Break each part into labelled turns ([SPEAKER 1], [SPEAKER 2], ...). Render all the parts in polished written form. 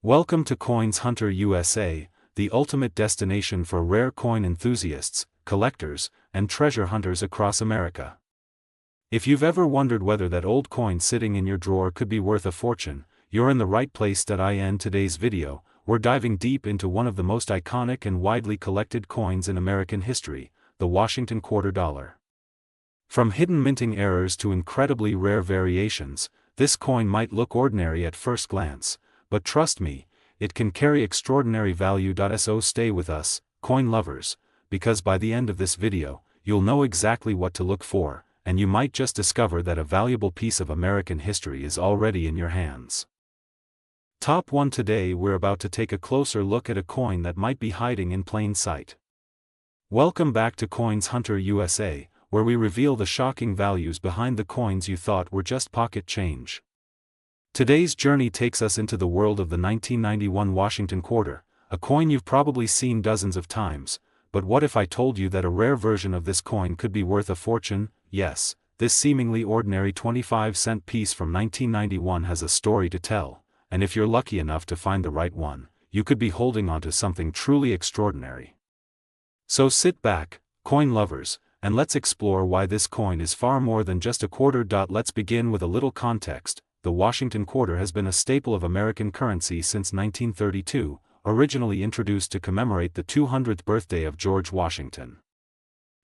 [SPEAKER 1] Welcome to Coins Hunter USA, the ultimate destination for rare coin enthusiasts, collectors, and treasure hunters across America. If you've ever wondered whether that old coin sitting in your drawer could be worth a fortune, you're in the right place. In today's video, we're diving deep into one of the most iconic and widely collected coins in American history, the Washington quarter dollar. From hidden minting errors to incredibly rare variations, this coin might look ordinary at first glance, but trust me, it can carry extraordinary value. So stay with us, coin lovers, because by the end of this video, you'll know exactly what to look for, and you might just discover that a valuable piece of American history is already in your hands. Top 1. Today we're about to take a closer look at a coin that might be hiding in plain sight. Welcome back to Coins Hunter USA, where we reveal the shocking values behind the coins you thought were just pocket change. Today's journey takes us into the world of the 1991 Washington quarter, a coin you've probably seen dozens of times, but what if I told you that a rare version of this coin could be worth a fortune? Yes, this seemingly ordinary 25-cent piece from 1991 has a story to tell, and if you're lucky enough to find the right one, you could be holding onto something truly extraordinary. So sit back, coin lovers, and let's explore why this coin is far more than just a quarter. Let's begin with a little context. The Washington quarter has been a staple of American currency since 1932, originally introduced to commemorate the 200th birthday of George Washington.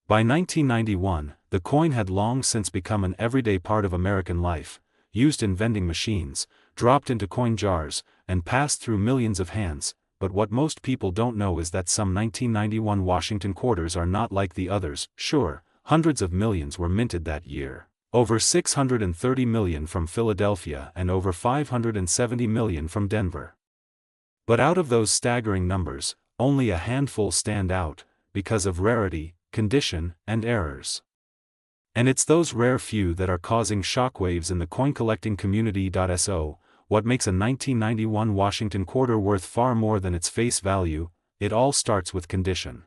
[SPEAKER 1] By 1991, the coin had long since become an everyday part of American life, used in vending machines, dropped into coin jars, and passed through millions of hands. But what most people don't know is that some 1991 Washington quarters are not like the others. Sure, hundreds of millions were minted that year. Over 630 million from Philadelphia and over 570 million from Denver. But out of those staggering numbers, only a handful stand out, because of rarity, condition, and errors. And it's those rare few that are causing shockwaves in the coin collecting community. So, what makes a 1991 Washington quarter worth far more than its face value? It all starts with condition.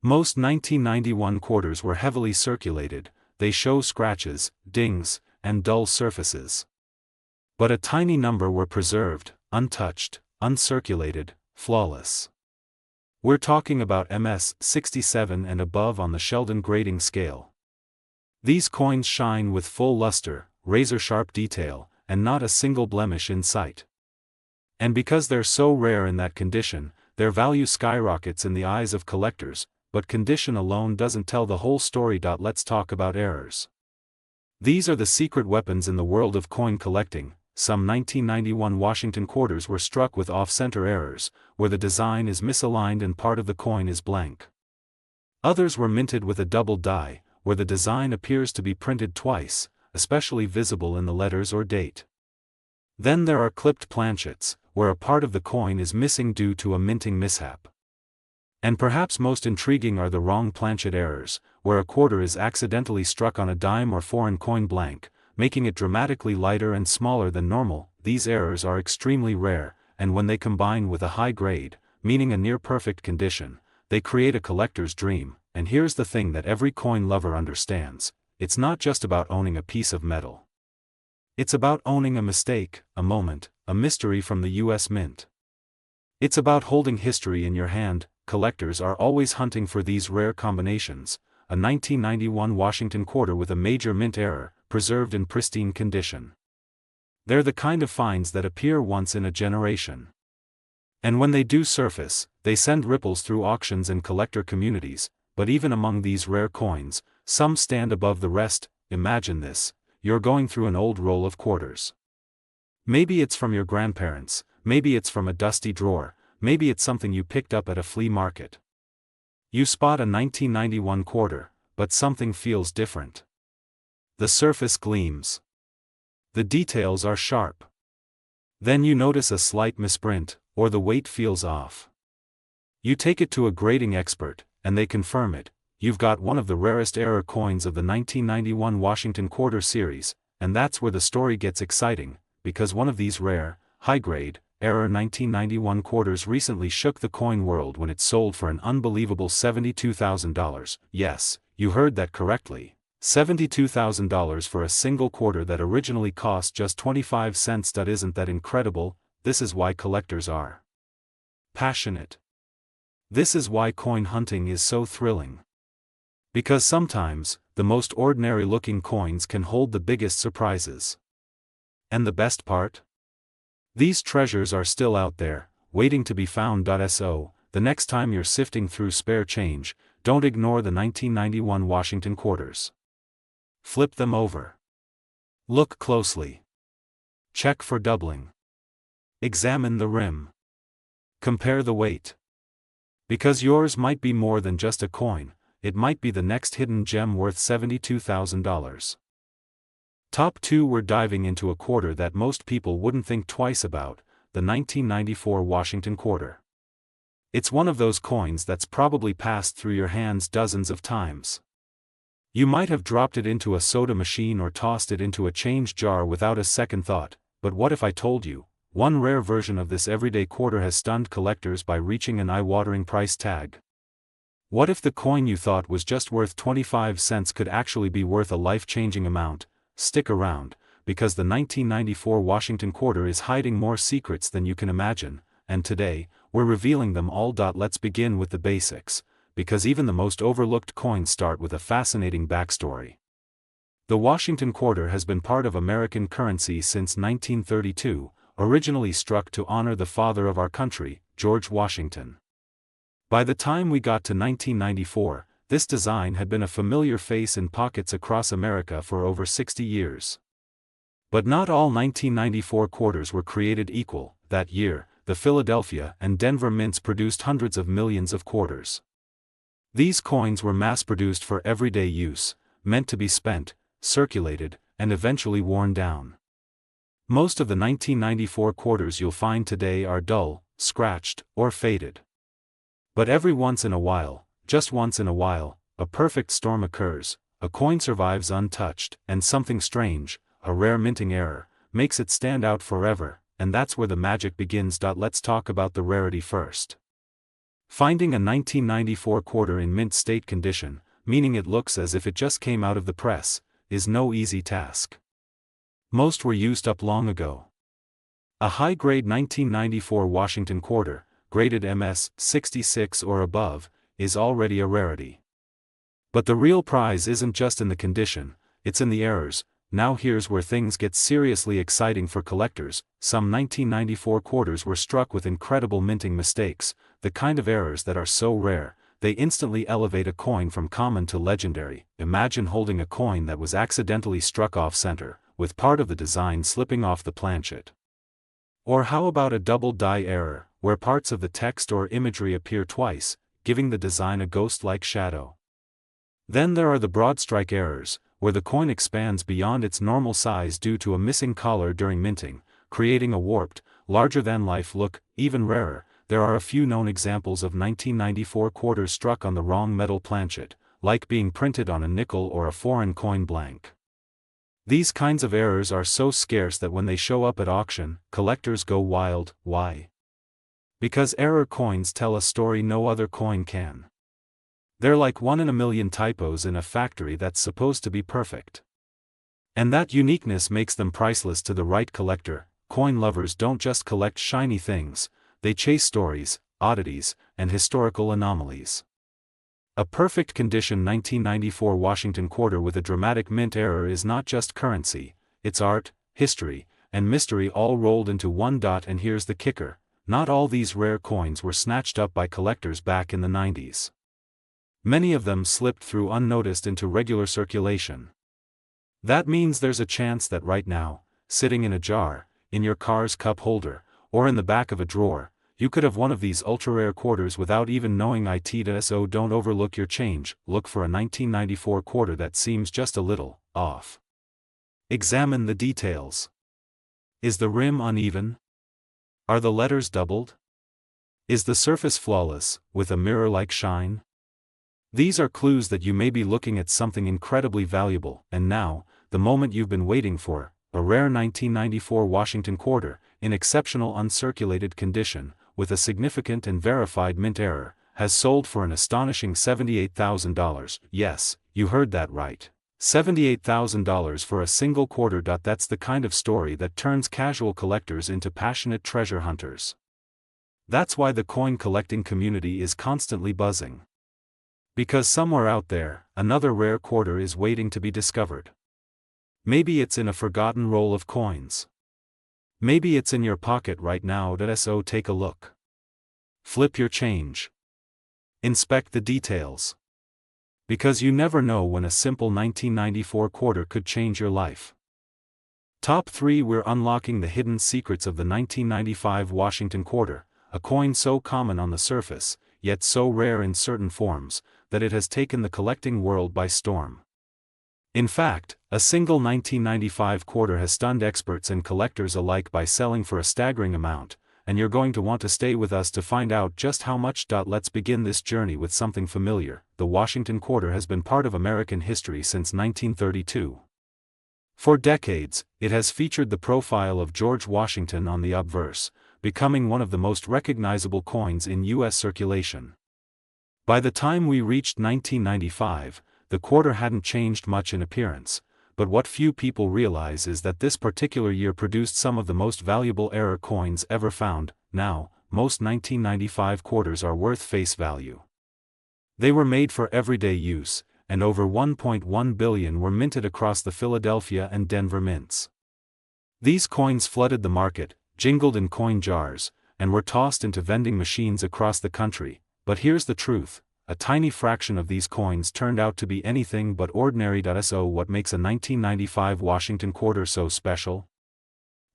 [SPEAKER 1] Most 1991 quarters were heavily circulated. They show scratches, dings, and dull surfaces. But a tiny number were preserved, untouched, uncirculated, flawless. We're talking about MS 67 and above on the Sheldon grading scale. These coins shine with full luster, razor-sharp detail, and not a single blemish in sight. And because they're so rare in that condition, their value skyrockets in the eyes of collectors. But condition alone doesn't tell the whole story. Let's talk about errors. These are the secret weapons in the world of coin collecting. Some 1991 Washington quarters were struck with off-center errors, where the design is misaligned and part of the coin is blank. Others were minted with a double die, where the design appears to be printed twice, especially visible in the letters or date. Then there are clipped planchets, where a part of the coin is missing due to a minting mishap. And perhaps most intriguing are the wrong planchet errors, where a quarter is accidentally struck on a dime or foreign coin blank, making it dramatically lighter and smaller than normal. These errors are extremely rare, and when they combine with a high grade, meaning a near-perfect condition, they create a collector's dream. And here's the thing that every coin lover understands: it's not just about owning a piece of metal. It's about owning a mistake, a moment, a mystery from the U.S. Mint. It's about holding history in your hand. Collectors are always hunting for these rare combinations: a 1991 Washington quarter with a major mint error, preserved in pristine condition. They're the kind of finds that appear once in a generation. And when they do surface, they send ripples through auctions and collector communities. But even among these rare coins, some stand above the rest. Imagine this: you're going through an old roll of quarters. Maybe it's from your grandparents, maybe it's from a dusty drawer, maybe it's something you picked up at a flea market. You spot a 1991 quarter, but something feels different. The surface gleams. The details are sharp. Then you notice a slight misprint, or the weight feels off. You take it to a grading expert, and they confirm it. You've got one of the rarest error coins of the 1991 Washington quarter series, and that's where the story gets exciting, because one of these rare, high-grade, error 1991 quarters recently shook the coin world when it sold for an unbelievable $72,000. Yes, you heard that correctly. $72,000 for a single quarter that originally cost just 25 cents. Isn't that incredible? this is why collectors are passionate. This is why coin hunting is so thrilling. Because sometimes, the most ordinary-looking coins can hold the biggest surprises. And the best part? These treasures are still out there, waiting to be found. So, the next time you're sifting through spare change, don't ignore the 1991 Washington quarters. Flip them over. Look closely. Check for doubling. Examine the rim. Compare the weight. Because yours might be more than just a coin, it might be the next hidden gem worth $72,000. Top 2, we're diving into a quarter that most people wouldn't think twice about, the 1994 Washington quarter. It's one of those coins that's probably passed through your hands dozens of times. You might have dropped it into a soda machine or tossed it into a change jar without a second thought, but what if I told you, one rare version of this everyday quarter has stunned collectors by reaching an eye-watering price tag? What if the coin you thought was just worth 25 cents could actually be worth a life-changing amount? Stick around, because the 1994 Washington quarter is hiding more secrets than you can imagine, and today, we're revealing them all. Let's begin with the basics, because even the most overlooked coins start with a fascinating backstory. The Washington quarter has been part of American currency since 1932, originally struck to honor the father of our country, George Washington. By the time we got to 1994, this design had been a familiar face in pockets across America for over 60 years. But not all 1994 quarters were created equal. That year, the Philadelphia and Denver mints produced hundreds of millions of quarters. These coins were mass-produced for everyday use, meant to be spent, circulated, and eventually worn down. Most of the 1994 quarters you'll find today are dull, scratched, or faded. But every once in a while, just once in a while, a perfect storm occurs, a coin survives untouched, and something strange, a rare minting error, makes it stand out forever, and that's where the magic begins. Let's talk about the rarity first. Finding a 1994 quarter in mint state condition, meaning it looks as if it just came out of the press, is no easy task. Most were used up long ago. A high-grade 1994 Washington quarter, graded MS 66 or above, is already a rarity. But the real prize isn't just in the condition, it's in the errors. Now here's where things get seriously exciting for collectors. Some 1994 quarters were struck with incredible minting mistakes, the kind of errors that are so rare, they instantly elevate a coin from common to legendary. Imagine holding a coin that was accidentally struck off-center, with part of the design slipping off the planchet. Or how about a double die error, where parts of the text or imagery appear twice, giving the design a ghost-like shadow? Then there are the broad strike errors, where the coin expands beyond its normal size due to a missing collar during minting, creating a warped, larger-than-life look. Even rarer, there are a few known examples of 1994 quarters struck on the wrong metal planchet, like being printed on a nickel or a foreign coin blank. These kinds of errors are so scarce that when they show up at auction, collectors go wild. Why? Because error coins tell a story no other coin can. They're like 1 in a million typos in a factory that's supposed to be perfect. And that uniqueness makes them priceless to the right collector. Coin lovers don't just collect shiny things, they chase stories, oddities, and historical anomalies. A perfect condition 1994 Washington quarter with a dramatic mint error is not just currency, it's art, history, and mystery all rolled into one. And here's the kicker, not all these rare coins were snatched up by collectors back in the 90s. Many of them slipped through unnoticed into regular circulation. That means there's a chance that right now, sitting in a jar, in your car's cup holder, or in the back of a drawer, you could have one of these ultra-rare quarters without even knowing it. So don't overlook your change, look for a 1994 quarter that seems just a little off. Examine the details. Is the rim uneven? Are the letters doubled? Is the surface flawless, with a mirror-like shine? These are clues that you may be looking at something incredibly valuable. And now, the moment you've been waiting for, a rare 1994 Washington quarter, in exceptional uncirculated condition, with a significant and verified mint error, has sold for an astonishing $78,000. Yes, you heard that right. $78,000 for a single quarter. That's the kind of story that turns casual collectors into passionate treasure hunters. That's why the coin collecting community is constantly buzzing. Because somewhere out there, another rare quarter is waiting to be discovered. Maybe it's in a forgotten roll of coins. Maybe it's in your pocket right now. So take a look. Flip your change. Inspect the details. Because you never know when a simple 1994 quarter could change your life. Top 3. We're unlocking the hidden secrets of the 1995 Washington quarter, a coin so common on the surface, yet so rare in certain forms, that it has taken the collecting world by storm. In fact, a single 1995 quarter has stunned experts and collectors alike by selling for a staggering amount, and you're going to want to stay with us to find out just how much. Let's begin this journey with something familiar. The Washington quarter has been part of American history since 1932. For decades, it has featured the profile of George Washington on the obverse, becoming one of the most recognizable coins in U.S. circulation. By the time we reached 1995, the quarter hadn't changed much in appearance, but what few people realize is that this particular year produced some of the most valuable error coins ever found. Now, most 1995 quarters are worth face value. They were made for everyday use, and over 1.1 billion were minted across the Philadelphia and Denver mints. These coins flooded the market, jingled in coin jars, and were tossed into vending machines across the country. But here's the truth. A tiny fraction of these coins turned out to be anything but ordinary. So what makes a 1995 Washington quarter so special?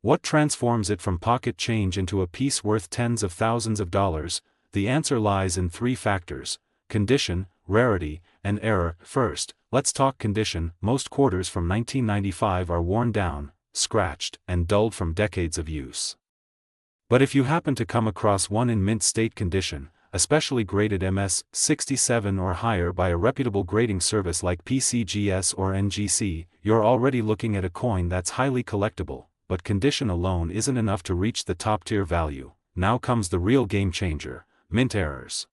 [SPEAKER 1] What transforms it from pocket change into a piece worth tens of thousands of dollars? The answer lies in 3 factors: condition, rarity, and error. First, let's talk condition. Most quarters from 1995 are worn down, scratched, and dulled from decades of use. But if you happen to come across one in mint state condition, especially graded MS 67 or higher by a reputable grading service like PCGS or NGC, you're already looking at a coin that's highly collectible. But condition alone isn't enough to reach the top-tier value. Now comes the real game-changer: mint errors.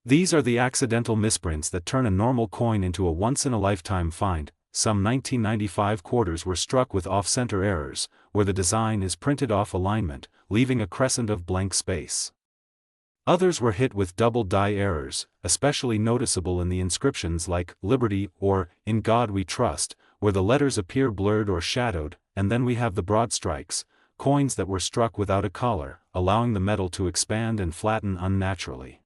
[SPEAKER 1] These are the accidental misprints that turn a normal coin into a once-in-a-lifetime find. Some 1995 quarters were struck with off-center errors, where the design is printed off alignment, leaving a crescent of blank space. Others were hit with double die errors, especially noticeable in the inscriptions like "Liberty" or "In God We Trust," where the letters appear blurred or shadowed. And then we have the broad strikes, coins that were struck without a collar, allowing the metal to expand and flatten unnaturally.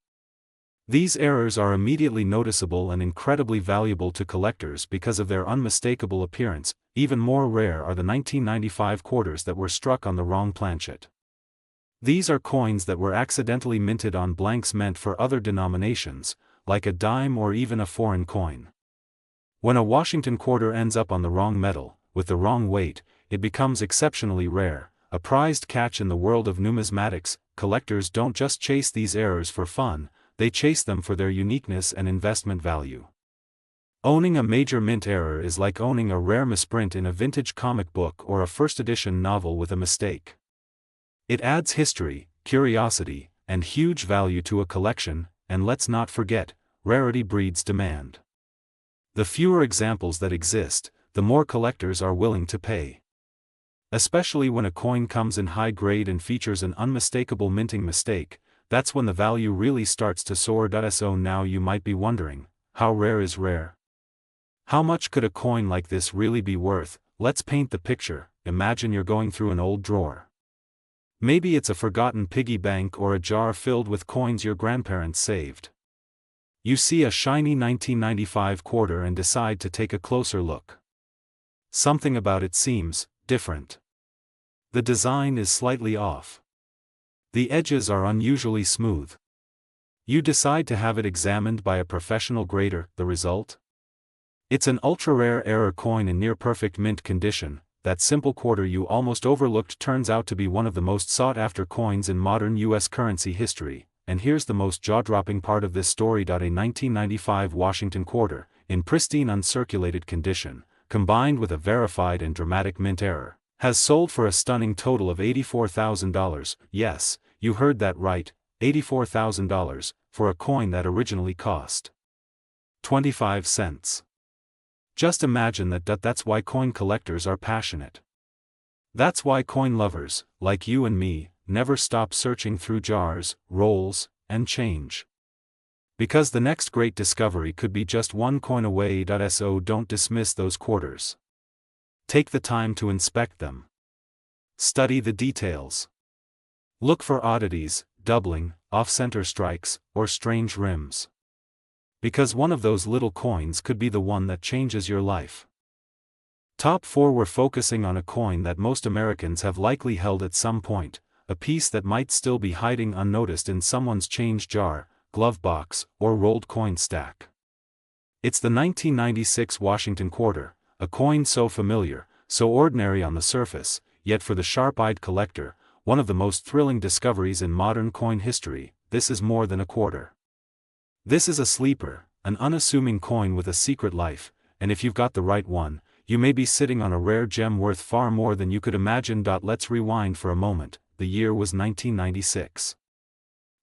[SPEAKER 1] These errors are immediately noticeable and incredibly valuable to collectors because of their unmistakable appearance. Even more rare are the 1995 quarters that were struck on the wrong planchet. These are coins that were accidentally minted on blanks meant for other denominations, like a dime or even a foreign coin. When a Washington quarter ends up on the wrong metal, with the wrong weight, it becomes exceptionally rare, a prized catch in the world of numismatics. Collectors don't just chase these errors for fun, they chase them for their uniqueness and investment value. Owning a major mint error is like owning a rare misprint in a vintage comic book or a first-edition novel with a mistake. It adds history, curiosity, and huge value to a collection, and let's not forget, rarity breeds demand. The fewer examples that exist, the more collectors are willing to pay. Especially when a coin comes in high grade and features an unmistakable minting mistake, that's when the value really starts to soar. So now you might be wondering, how rare is rare? How much could a coin like this really be worth? Let's paint the picture. Imagine you're going through an old drawer. Maybe it's a forgotten piggy bank or a jar filled with coins your grandparents saved. You see a shiny 1995 quarter and decide to take a closer look. Something about it seems different. The design is slightly off. The edges are unusually smooth. You decide to have it examined by a professional grader. The result? It's an ultra-rare error coin in near-perfect mint condition. That simple quarter you almost overlooked turns out to be one of the most sought-after coins in modern U.S. currency history. And here's the most jaw-dropping part of this story. A 1995 Washington quarter, in pristine uncirculated condition, combined with a verified and dramatic mint error, has sold for a stunning total of $84,000. Yes, you heard that right, $84,000, for a coin that originally cost 25 cents. Just imagine that's why coin collectors are passionate. That's why coin lovers, like you and me, never stop searching through jars, rolls, and change. Because the next great discovery could be just one coin away. So don't dismiss those quarters. Take the time to inspect them. Study the details. Look for oddities, doubling, off-center strikes, or strange rims. Because one of those little coins could be the one that changes your life. Top 4. We're focusing on a coin that most Americans have likely held at some point, a piece that might still be hiding unnoticed in someone's change jar, glove box, or rolled coin stack. It's the 1996 Washington quarter, a coin so familiar, so ordinary on the surface, yet for the sharp-eyed collector, one of the most thrilling discoveries in modern coin history. This is more than a quarter. This is a sleeper, an unassuming coin with a secret life, and if you've got the right one, you may be sitting on a rare gem worth far more than you could imagine. Let's rewind for a moment. The year was 1996.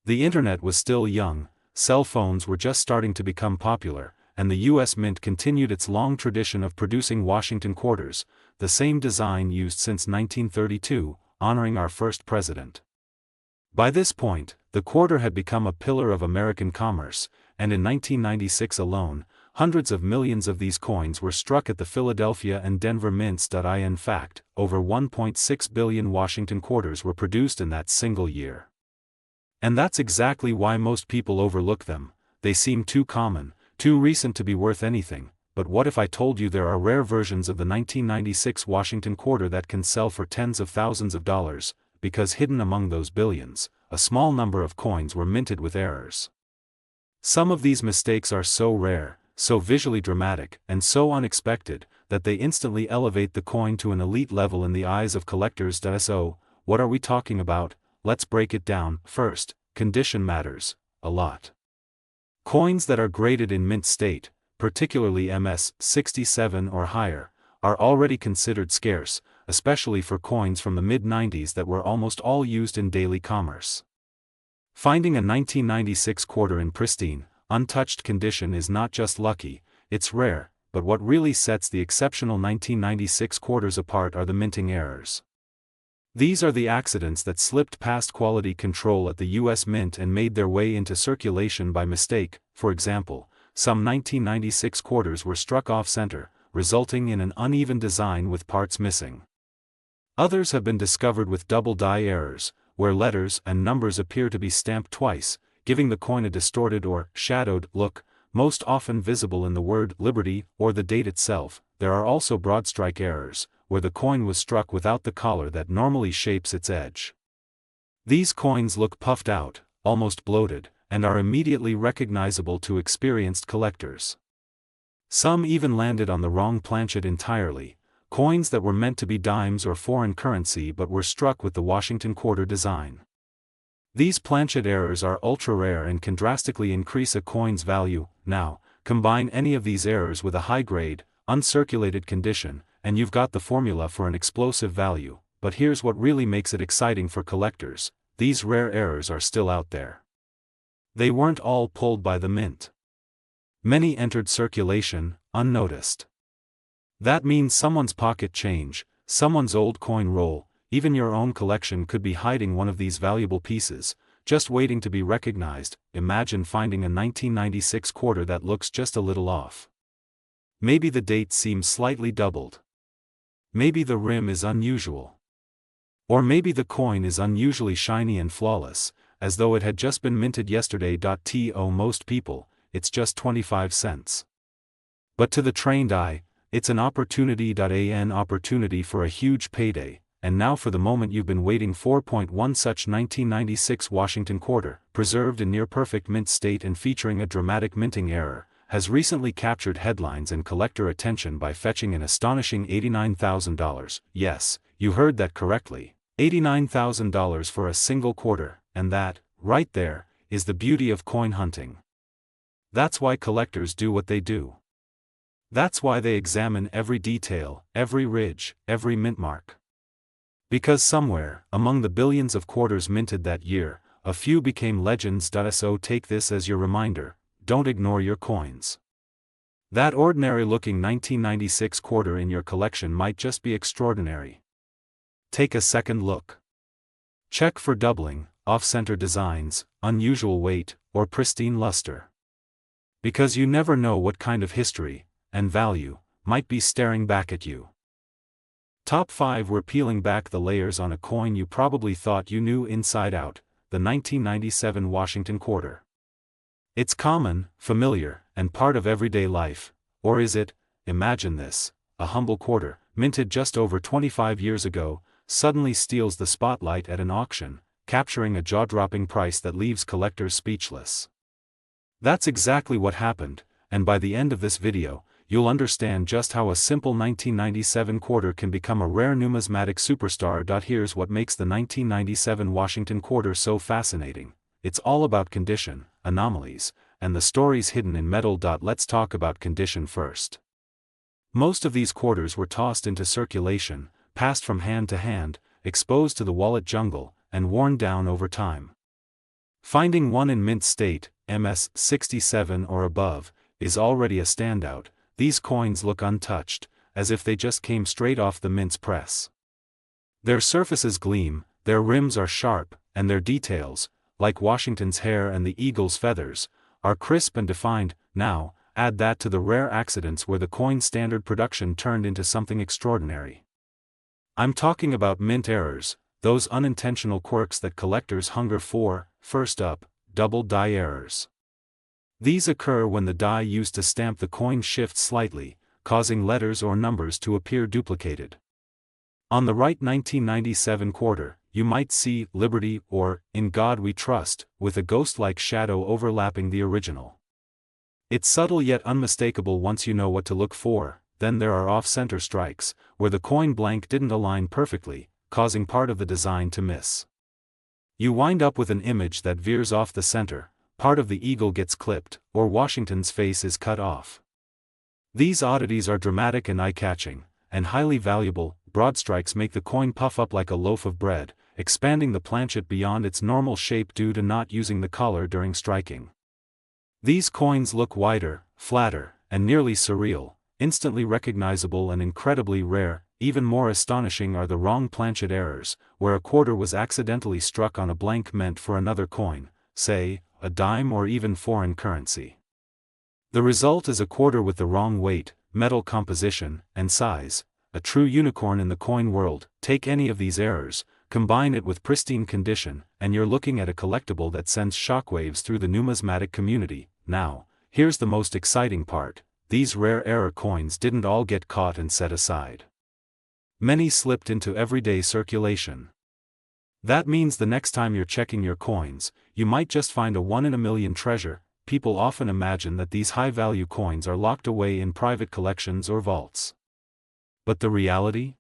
[SPEAKER 1] The internet was still young, cell phones were just starting to become popular, and the U.S. Mint continued its long tradition of producing Washington quarters, the same design used since 1932, honoring our first president. By this point, the quarter had become a pillar of American commerce, and in 1996 alone, hundreds of millions of these coins were struck at the Philadelphia and Denver mints. In fact, over 1.6 billion Washington quarters were produced in that single year. And that's exactly why most people overlook them. They seem too common, too recent to be worth anything. But what if I told you there are rare versions of the 1996 Washington quarter that can sell for tens of thousands of dollars, because hidden among those billions, a small number of coins were minted with errors. Some of these mistakes are so rare, so visually dramatic, and so unexpected, that they instantly elevate the coin to an elite level in the eyes of collectors. So, what are we talking about? Let's break it down. First, condition matters a lot. Coins that are graded in mint state, particularly MS 67 or higher, are already considered scarce, especially for coins from the mid-90s that were almost all used in daily commerce. Finding a 1996 quarter in pristine, untouched condition is not just lucky, it's rare, but what really sets the exceptional 1996 quarters apart are the minting errors. These are the accidents that slipped past quality control at the U.S. Mint and made their way into circulation by mistake. For example, some 1996 quarters were struck off-center, resulting in an uneven design with parts missing. Others have been discovered with double die errors, where letters and numbers appear to be stamped twice, giving the coin a distorted or shadowed look, most often visible in the word Liberty or the date itself. There are also broadstrike errors, where the coin was struck without the collar that normally shapes its edge. These coins look puffed out, almost bloated, and are immediately recognizable to experienced collectors. Some even landed on the wrong planchet entirely, coins that were meant to be dimes or foreign currency but were struck with the Washington quarter design. These planchet errors are ultra-rare and can drastically increase a coin's value. Now, combine any of these errors with a high-grade, uncirculated condition, and you've got the formula for an explosive value. But here's what really makes it exciting for collectors: these rare errors are still out there. They weren't all pulled by the mint. Many entered circulation, unnoticed. That means someone's pocket change, someone's old coin roll, even your own collection could be hiding one of these valuable pieces, just waiting to be recognized. Imagine finding a 1996 quarter that looks just a little off. Maybe the date seems slightly doubled. Maybe the rim is unusual. Or maybe the coin is unusually shiny and flawless, as though it had just been minted yesterday. To most people, it's just 25 cents. But to the trained eye, it's an opportunity. An opportunity for a huge payday. And now for the moment you've been waiting for. One such 1996 Washington quarter, preserved in near-perfect mint state and featuring a dramatic minting error, has recently captured headlines and collector attention by fetching an astonishing $89,000. Yes, you heard that correctly. $89,000 for a single quarter, and that, right there, is the beauty of coin hunting. That's why collectors do what they do. That's why they examine every detail, every ridge, every mint mark. Because somewhere, among the billions of quarters minted that year, a few became legends. So take this as your reminder: don't ignore your coins. That ordinary-looking 1996 quarter in your collection might just be extraordinary. Take a second look. Check for doubling, off-center designs, unusual weight, or pristine luster. Because you never know what kind of history and value might be staring back at you. Top 5. We're peeling back the layers on a coin you probably thought you knew inside out, the 1997 Washington quarter. It's common, familiar, and part of everyday life, or is it? Imagine this: a humble quarter, minted just over 25 years ago, suddenly steals the spotlight at an auction, capturing a jaw-dropping price that leaves collectors speechless. That's exactly what happened, and by the end of this video, you'll understand just how a simple 1997 quarter can become a rare numismatic superstar. Here's what makes the 1997 Washington quarter so fascinating. It's all about condition, anomalies, and the stories hidden in metal. Let's talk about condition first. Most of these quarters were tossed into circulation, passed from hand to hand, exposed to the wallet jungle, and worn down over time. Finding one in mint state, MS 67 or above, is already a standout. These coins look untouched, as if they just came straight off the mint's press. Their surfaces gleam, their rims are sharp, and their details, like Washington's hair and the eagle's feathers, are crisp and defined. Now, add that to the rare accidents where the coin's standard production turned into something extraordinary. I'm talking about mint errors, those unintentional quirks that collectors hunger for. First up, double die errors. These occur when the die used to stamp the coin shifts slightly, causing letters or numbers to appear duplicated. On the right 1997 quarter, you might see Liberty or In God We Trust, with a ghost-like shadow overlapping the original. It's subtle yet unmistakable once you know what to look for. Then there are off-center strikes, where the coin blank didn't align perfectly, causing part of the design to miss. You wind up with an image that veers off the center, part of the eagle gets clipped, or Washington's face is cut off. These oddities are dramatic and eye-catching, and highly valuable. Broad strikes make the coin puff up like a loaf of bread, expanding the planchet beyond its normal shape due to not using the collar during striking. These coins look wider, flatter, and nearly surreal, instantly recognizable and incredibly rare. Even more astonishing are the wrong planchet errors, where a quarter was accidentally struck on a blank meant for another coin, say, a dime or even foreign currency. The result is a quarter with the wrong weight, metal composition, and size, a true unicorn in the coin world. Take any of these errors, combine it with pristine condition, and you're looking at a collectible that sends shockwaves through the numismatic community. Now, here's the most exciting part: these rare error coins didn't all get caught and set aside. Many slipped into everyday circulation. That means the next time you're checking your coins, you might just find a one-in-a-million treasure. People often imagine that these high-value coins are locked away in private collections or vaults. But the reality?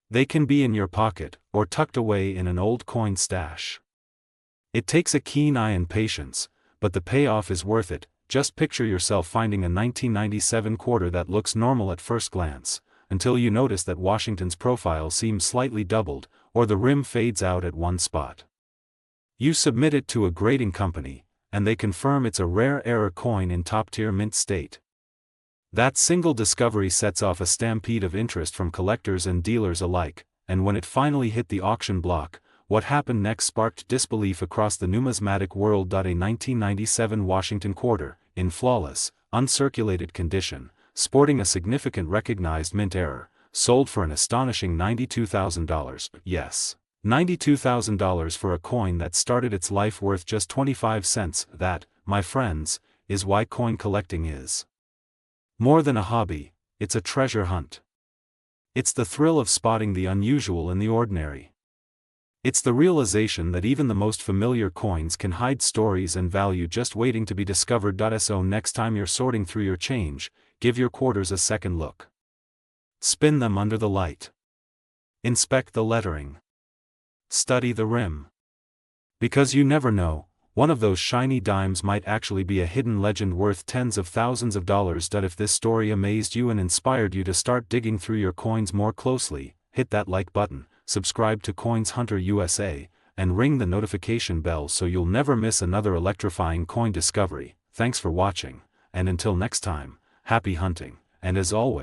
[SPEAKER 1] They can be in your pocket, or tucked away in an old coin stash. It takes a keen eye and patience, but the payoff is worth it. Just picture yourself finding a 1997 quarter that looks normal at first glance, until you notice that Washington's profile seems slightly doubled, or the rim fades out at one spot. You submit it to a grading company, and they confirm it's a rare error coin in top-tier mint state. That single discovery sets off a stampede of interest from collectors and dealers alike, and when it finally hit the auction block, what happened next sparked disbelief across the numismatic world. A 1997 Washington quarter, in flawless, uncirculated condition, sporting a significant recognized mint error, sold for an astonishing $92,000. Yes, $92,000 for a coin that started its life worth just 25 cents. That, my friends, is why coin collecting is more than a hobby, it's a treasure hunt. It's the thrill of spotting the unusual in the ordinary. It's the realization that even the most familiar coins can hide stories and value just waiting to be discovered. So next time you're sorting through your change, give your quarters a second look. Spin them under the light. Inspect the lettering. Study the rim. Because you never know, one of those shiny dimes might actually be a hidden legend worth tens of thousands of dollars. If this story amazed you and inspired you to start digging through your coins more closely, hit that like button, subscribe to Coins Hunter USA, and ring the notification bell so you'll never miss another electrifying coin discovery. Thanks for watching, and until next time, happy hunting, and as always,